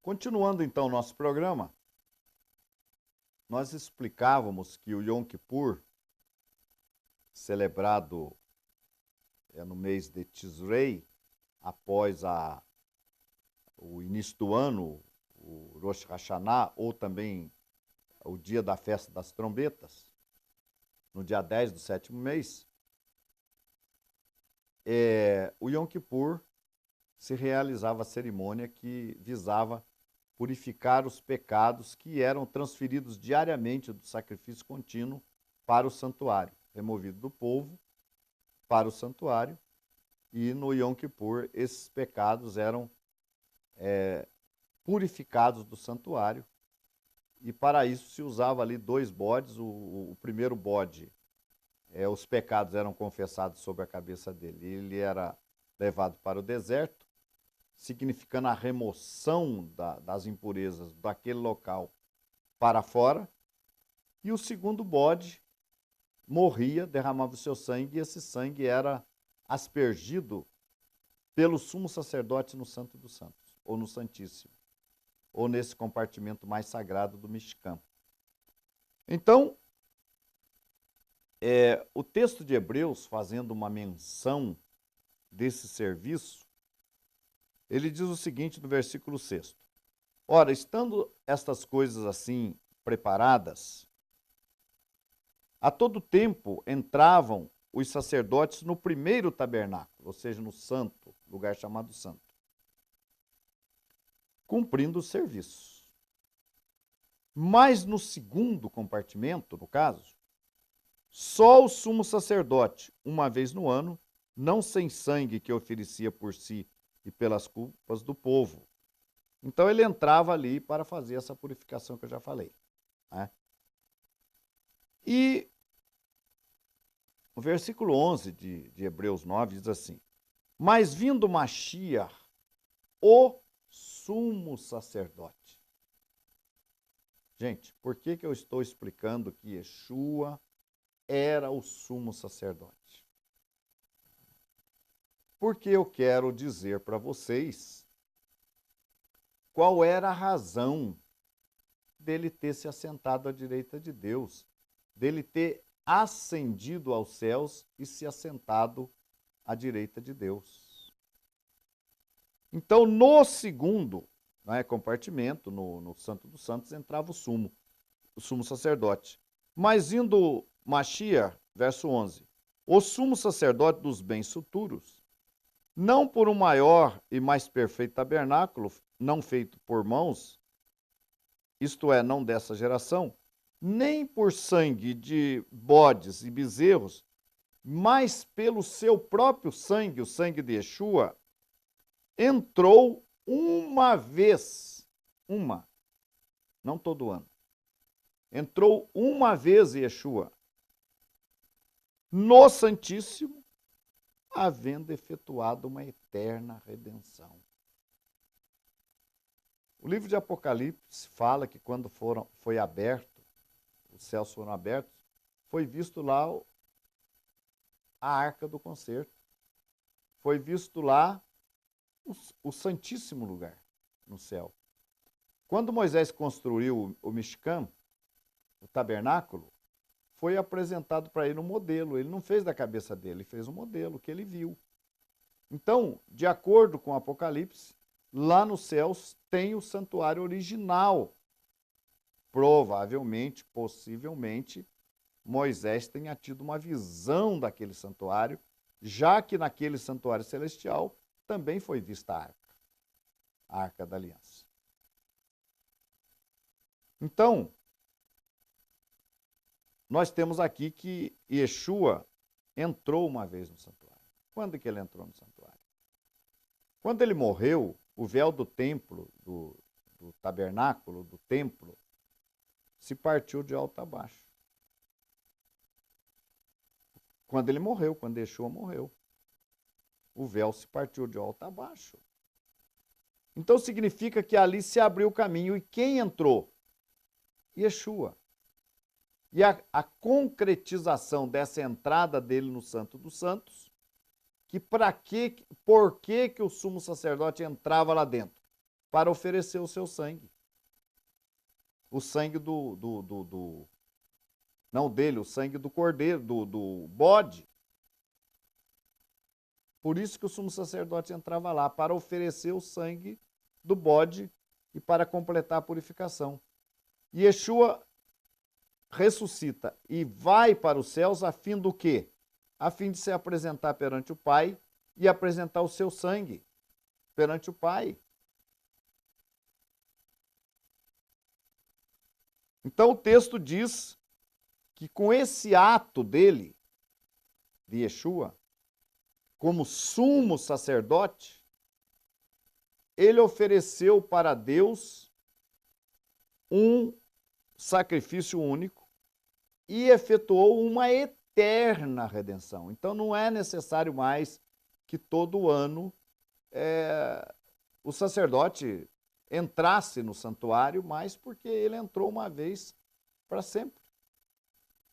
Continuando então o nosso programa, nós explicávamos que o Yom Kippur, celebrado no mês de Tishrei, após o início do ano, o Rosh Hashanah, ou também o dia da festa das trombetas, no dia 10 do sétimo mês, o Yom Kippur se realizava a cerimônia que visava purificar os pecados que eram transferidos diariamente do sacrifício contínuo para o santuário, removido do povo para o santuário, e no Yom Kippur esses pecados eram purificados do santuário, e para isso se usava ali 2 bodes. O primeiro bode, os pecados eram confessados sobre a cabeça dele, ele era levado para o deserto, significando a remoção das impurezas daquele local para fora, e o segundo bode morria, derramava o seu sangue, e esse sangue era aspergido pelo sumo sacerdote no Santo dos Santos, ou no Santíssimo, ou nesse compartimento mais sagrado do Mishkan. Então, o texto de Hebreus, fazendo uma menção desse serviço, ele diz o seguinte no versículo 6. Ora, estando estas coisas assim preparadas, a todo tempo entravam os sacerdotes no primeiro tabernáculo, ou seja, no santo, lugar chamado santo, cumprindo os serviços. Mas no segundo compartimento, no caso, só o sumo sacerdote, uma vez no ano, não sem sangue que oferecia por si e pelas culpas do povo. Então ele entrava ali para fazer essa purificação que eu já falei, né? E o versículo 11 de Hebreus 9 diz assim: mas vindo Mashiach, o sumo sacerdote. Gente, por que eu estou explicando que Yeshua era o sumo sacerdote? Porque eu quero dizer para vocês qual era a razão dele ter se assentado à direita de Deus, dele ter ascendido aos céus e se assentado à direita de Deus. Então, no segundo compartimento, no Santo dos Santos, entrava o sumo sacerdote. Mas indo Mashiach, verso 11, o sumo sacerdote dos bens futuros, não por um maior e mais perfeito tabernáculo, não feito por mãos, isto é, não dessa geração, nem por sangue de bodes e bezerros, mas pelo seu próprio sangue, o sangue de Yeshua, entrou uma vez, não todo ano, entrou uma vez Yeshua no Santíssimo, havendo efetuado uma eterna redenção. O livro de Apocalipse fala que quando foi aberto, os céus foram abertos, foi visto lá a arca do concerto, foi visto lá o santíssimo lugar no céu. Quando Moisés construiu o Mishkan, o tabernáculo, foi apresentado para ele um modelo. Ele não fez da cabeça dele, ele fez um modelo que ele viu. Então, de acordo com o Apocalipse, lá nos céus tem o santuário original. Provavelmente, possivelmente, Moisés tenha tido uma visão daquele santuário, já que naquele santuário celestial também foi vista a Arca da Aliança. Então, nós temos aqui que Yeshua entrou uma vez no santuário. Quando que ele entrou no santuário? Quando ele morreu, o véu do templo, do tabernáculo, do templo, se partiu de alto a baixo. Quando ele morreu, quando Yeshua morreu, o véu se partiu de alto a baixo. Então significa que ali se abriu o caminho. E quem entrou? Yeshua. E a concretização dessa entrada dele no Santo dos Santos, por que o sumo sacerdote entrava lá dentro? para oferecer o seu sangue. O sangue não dele, o sangue do cordeiro, do bode. Por isso que o sumo sacerdote entrava lá, para oferecer o sangue do bode e para completar a purificação. E Yeshua ressuscita e vai para os céus a fim do quê? A fim de se apresentar perante o Pai e apresentar o seu sangue perante o Pai. Então o texto diz que com esse ato dele, de Yeshua, como sumo sacerdote, ele ofereceu para Deus um sacrifício único e efetuou uma eterna redenção. Então não é necessário mais que todo ano o sacerdote entrasse no santuário, mas porque ele entrou uma vez para sempre.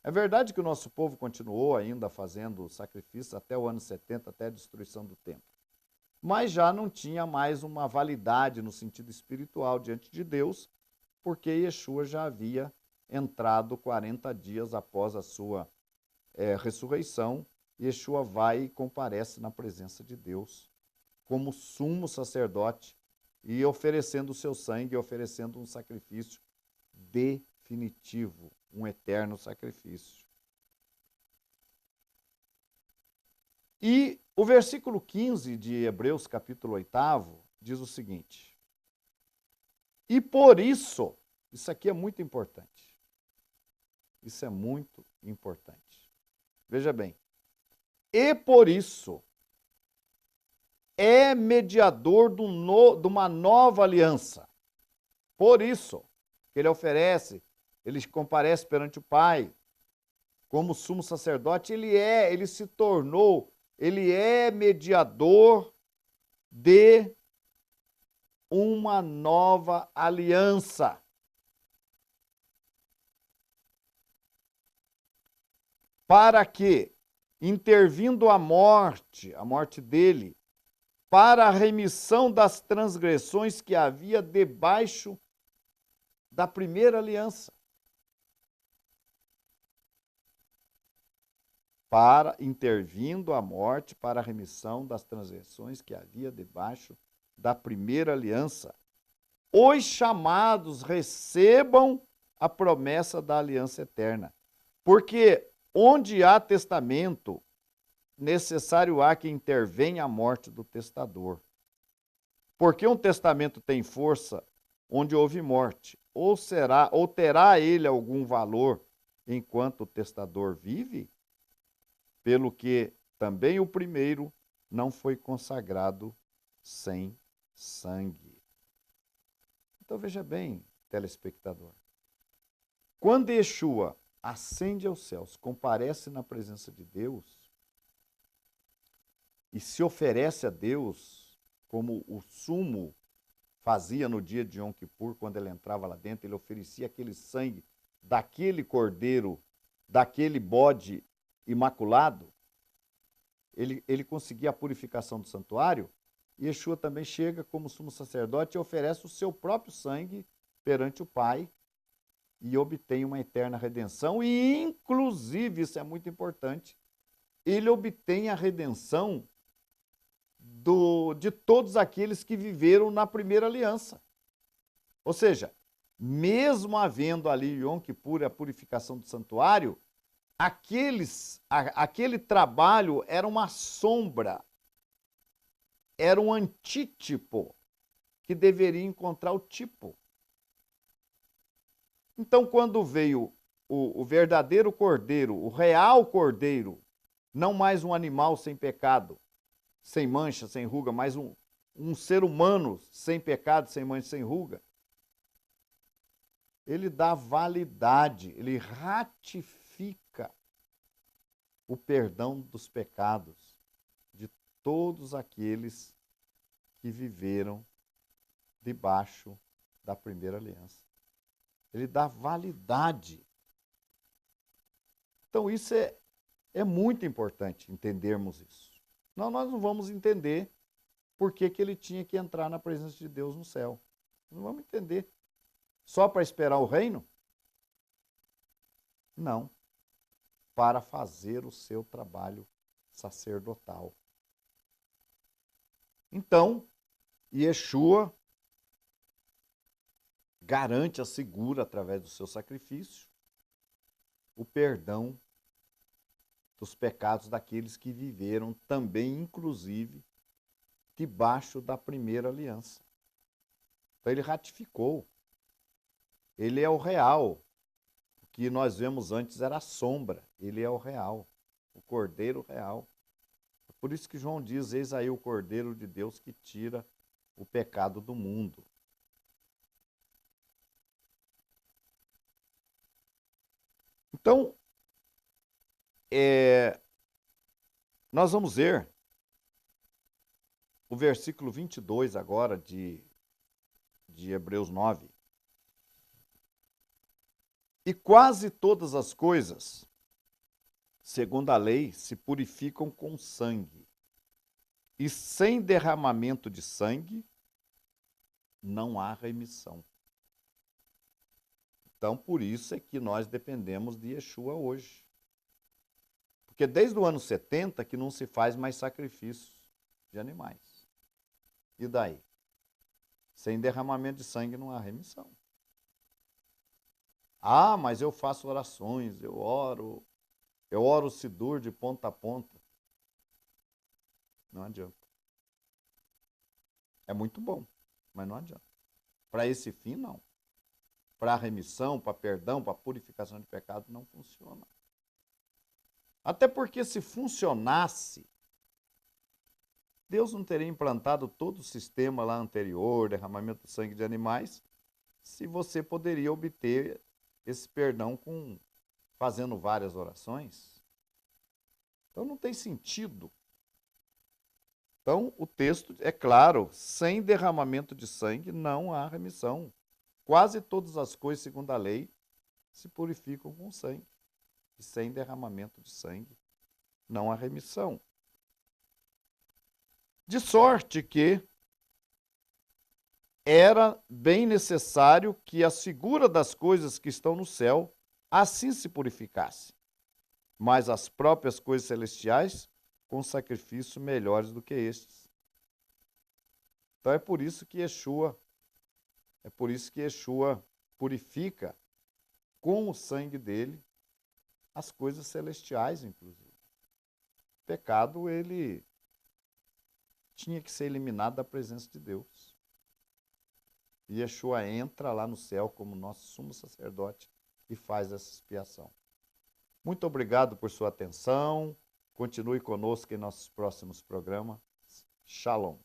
É verdade que o nosso povo continuou ainda fazendo sacrifícios até o ano 70, até a destruição do templo. Mas já não tinha mais uma validade no sentido espiritual diante de Deus, porque Yeshua já havia entrado 40 dias após a sua ressurreição. Yeshua vai e comparece na presença de Deus como sumo sacerdote e oferecendo o seu sangue, oferecendo um sacrifício definitivo, um eterno sacrifício. E o versículo 15 de Hebreus, capítulo 8, diz o seguinte: e por isso aqui é muito importante. Isso é muito importante. Veja bem. E por isso é mediador de uma nova aliança. Por isso que ele oferece, ele comparece perante o Pai como sumo sacerdote, ele se tornou, ele é mediador de uma nova aliança. Para que, intervindo a morte dele, para a remissão das transgressões que havia debaixo da primeira aliança. Intervindo a morte para a remissão das transgressões que havia debaixo da primeira aliança, os chamados recebam a promessa da aliança eterna. Porque onde há testamento, necessário há que intervenha a morte do testador. Porque um testamento tem força onde houve morte, ou terá ele algum valor enquanto o testador vive? Pelo que também o primeiro não foi consagrado sem sangue. Então veja bem, telespectador. Quando Yeshua ascende aos céus, comparece na presença de Deus e se oferece a Deus, como o sumo fazia no dia de Yom Kippur, quando ele entrava lá dentro, ele oferecia aquele sangue daquele cordeiro, daquele bode imaculado, ele conseguia a purificação do santuário, e Yeshua também chega como sumo sacerdote e oferece o seu próprio sangue perante o Pai e obtém uma eterna redenção e, inclusive, isso é muito importante, ele obtém a redenção de todos aqueles que viveram na primeira aliança. Ou seja, mesmo havendo ali Yom Kippur, a purificação do santuário, aquele trabalho era uma sombra, era um antítipo que deveria encontrar o tipo. Então, quando veio o verdadeiro cordeiro, o real cordeiro, não mais um animal sem pecado, sem mancha, sem ruga, mas um ser humano sem pecado, sem mancha, sem ruga, ele dá validade, ele ratifica o perdão dos pecados de todos aqueles que viveram debaixo da primeira aliança. Ele dá validade. Então isso é muito importante entendermos isso. Senão nós não vamos entender por que ele tinha que entrar na presença de Deus no céu. Não vamos entender. Só para esperar o reino? Não. Para fazer o seu trabalho sacerdotal. Então, Yeshua garante, assegura, através do seu sacrifício, o perdão dos pecados daqueles que viveram também, inclusive, debaixo da primeira aliança. Então ele ratificou. Ele é o real. O que nós vemos antes era a sombra. Ele é o real, o Cordeiro real. É por isso que João diz, eis aí o Cordeiro de Deus que tira o pecado do mundo. Então, nós vamos ver o versículo 22 agora de Hebreus 9. E quase todas as coisas, segundo a lei, se purificam com sangue. E sem derramamento de sangue, não há remissão. Então, por isso é que nós dependemos de Yeshua hoje. Porque desde o ano 70 que não se faz mais sacrifícios de animais. E daí? Sem derramamento de sangue não há remissão. Ah, mas eu faço orações, eu oro o Sidur de ponta a ponta. Não adianta. É muito bom, mas não adianta. Para esse fim, não. Para remissão, para perdão, para purificação de pecado, não funciona. Até porque se funcionasse, Deus não teria implantado todo o sistema lá anterior, derramamento de sangue de animais, se você poderia obter esse perdão fazendo várias orações. Então não tem sentido. Então o texto é claro, sem derramamento de sangue não há remissão. Quase todas as coisas, segundo a lei, se purificam com sangue. E sem derramamento de sangue não há remissão. De sorte que era bem necessário que a figura das coisas que estão no céu assim se purificasse, mas as próprias coisas celestiais com sacrifícios melhores do que estes. Então é por isso que Yeshua purifica com o sangue dele as coisas celestiais, inclusive. O pecado, ele tinha que ser eliminado da presença de Deus. E Yeshua entra lá no céu como nosso sumo sacerdote e faz essa expiação. Muito obrigado por sua atenção. Continue conosco em nossos próximos programas. Shalom.